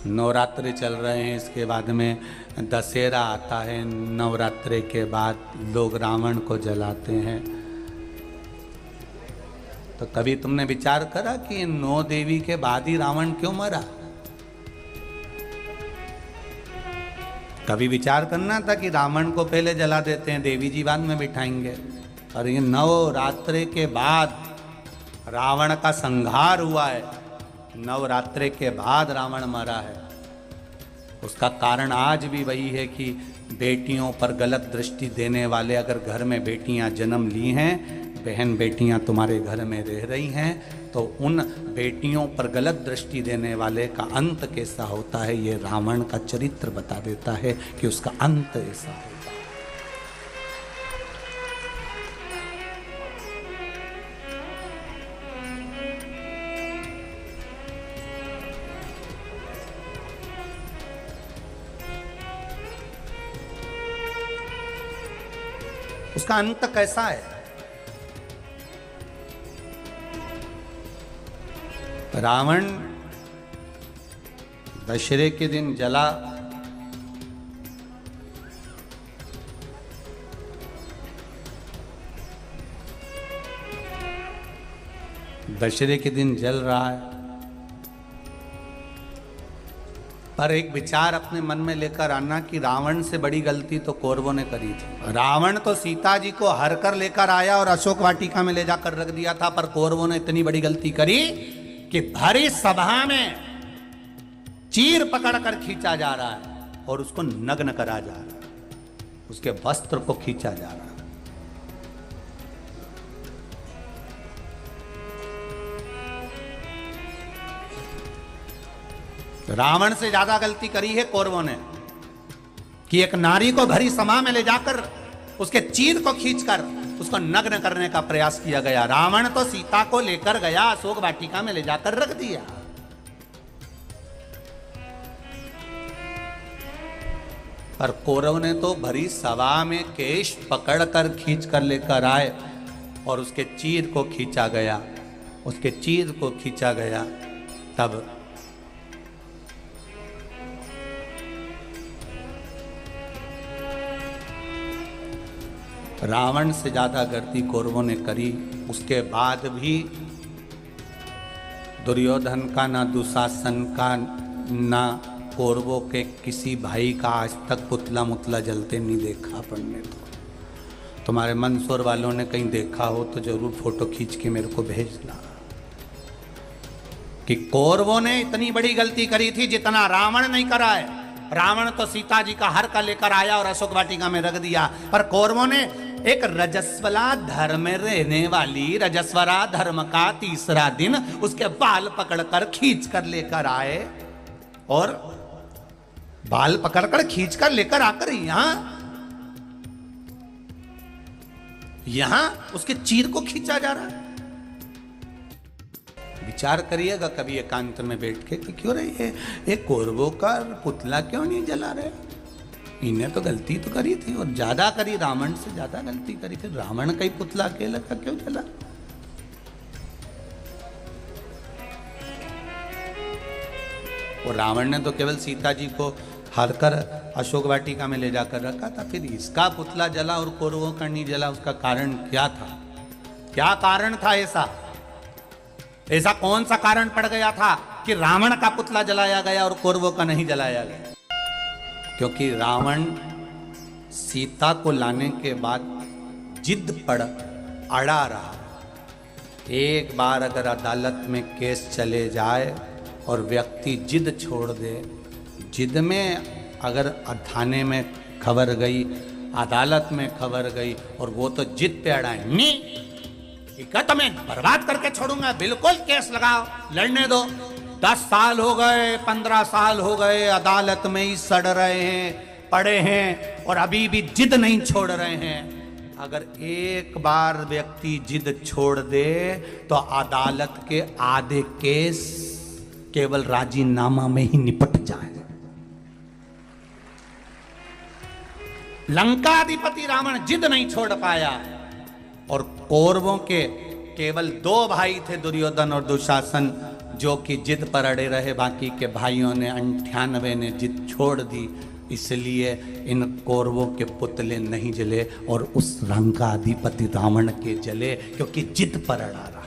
नवरात्रि चल रहे हैं, इसके बाद में दशहरा आता है। नवरात्रि के बाद लोग रावण को जलाते हैं। तो कभी तुमने विचार करा कि 9 देवी के बाद ही रावण क्यों मरा? कभी विचार करना था कि रावण को पहले जला देते हैं, देवी जी बाद में बिठाएंगे। और ये नवरात्रि के बाद रावण का संहार हुआ है, नवरात्रि के बाद रावण मरा है। उसका कारण आज भी वही है कि बेटियों पर गलत दृष्टि देने वाले, अगर घर में बेटियां जन्म ली हैं, बहन बेटियां तुम्हारे घर में रह रही हैं, तो उन बेटियों पर गलत दृष्टि देने वाले का अंत कैसा होता है, ये रावण का चरित्र बता देता है कि उसका अंत ऐसा होता है। उसका अंत कैसा है? रावण दशहरे के दिन जला, दशहरे के दिन जल रहा है। पर एक विचार अपने मन में लेकर आना कि रावण से बड़ी गलती तो कौरवों ने करी थी। रावण तो सीता जी को हर कर लेकर आया और अशोक वाटिका में ले जाकर रख दिया था, पर कौरवों ने इतनी बड़ी गलती करी कि भरी सभा में चीर पकड़कर खींचा जा रहा है और उसको नग्न करा जा रहा है, उसके वस्त्र को खींचा जा रहा है। रावण से ज्यादा गलती करी है कौरवों ने कि एक नारी को भरी सभा में ले जाकर उसके चीर को खींचकर उसको नग्न करने का प्रयास किया गया। रावण तो सीता को लेकर गया, अशोक वाटिका में ले जाकर रख दिया। पर कौरव ने तो भरी सभा में केश पकड़कर खींच कर लेकर आए और उसके चीर को खींचा गया, उसके चीर को खींचा गया। तब रावण से ज्यादा गलती कौरवों ने करी। उसके बाद भी दुर्योधन का, ना दुशासन का, ना कौरवों के किसी भाई का आज तक पुतला मुतला जलते नहीं देखा अपन ने। तो तुम्हारे मंदसौर वालों ने कहीं देखा हो तो जरूर फोटो खींच के मेरे को भेजना कि कौरवों ने इतनी बड़ी गलती करी थी जितना रावण नहीं करा है। रावण तो सीता जी का हर का लेकर आया और अशोक वाटिका में रख दिया, पर कौरवों ने एक रजस्वला धर्म में रहने वाली, रजस्वला धर्म का तीसरा दिन उसके बाल पकड़कर खींच कर लेकर आए और बाल पकड़कर खींच कर लेकर आकर यहां उसके चीर को खींचा जा रहा है। विचार करिएगा कभी एकांत में बैठ के कि क्यों रही है ये कौरवों का पुतला क्यों नहीं जला रहे? इन्हें तो गलती तो करी थी और ज्यादा करी, रावण से ज्यादा गलती करी। फिर रावण का ही पुतला अकेला का क्यों जला? और रावण ने तो केवल सीता जी को हर कर अशोक वाटिका में ले जाकर रखा था, फिर इसका पुतला जला और कौरवों का नहीं जला। उसका कारण क्या था? क्या कारण था ऐसा? ऐसा कौन सा कारण पड़ गया था कि रावण का पुतला जलाया गया और कौरवों का नहीं जलाया गया? क्योंकि रावण सीता को लाने के बाद जिद पर अड़ा रहा। एक बार अगर अदालत में केस चले जाए और व्यक्ति जिद छोड़ दे, जिद में अगर थाने में खबर गई, अदालत में खबर गई और वो तो जिद पे अड़ा है, नहीं तो मैं बर्बाद करके छोड़ूंगा, बिल्कुल केस लगाओ, लड़ने दो। 10 साल हो गए, 15 साल हो गए, अदालत में ही सड़ रहे हैं, पड़े हैं और अभी भी जिद नहीं छोड़ रहे हैं। अगर एक बार व्यक्ति जिद छोड़ दे तो अदालत के आधे केस केवल राजीनामा में ही निपट जाए। लंकाधिपति रावण जिद नहीं छोड़ पाया और कौरवों के केवल 2 भाई थे, दुर्योधन और दुशासन। जो कि जिद पर अड़े रहे, बाकी के भाइयों ने 98 ने जिद छोड़ दी, इसलिए इन कौरवों के पुतले नहीं जले और उस रंग का अधिपति रावण के जले, क्योंकि जिद पर अड़ा रहा।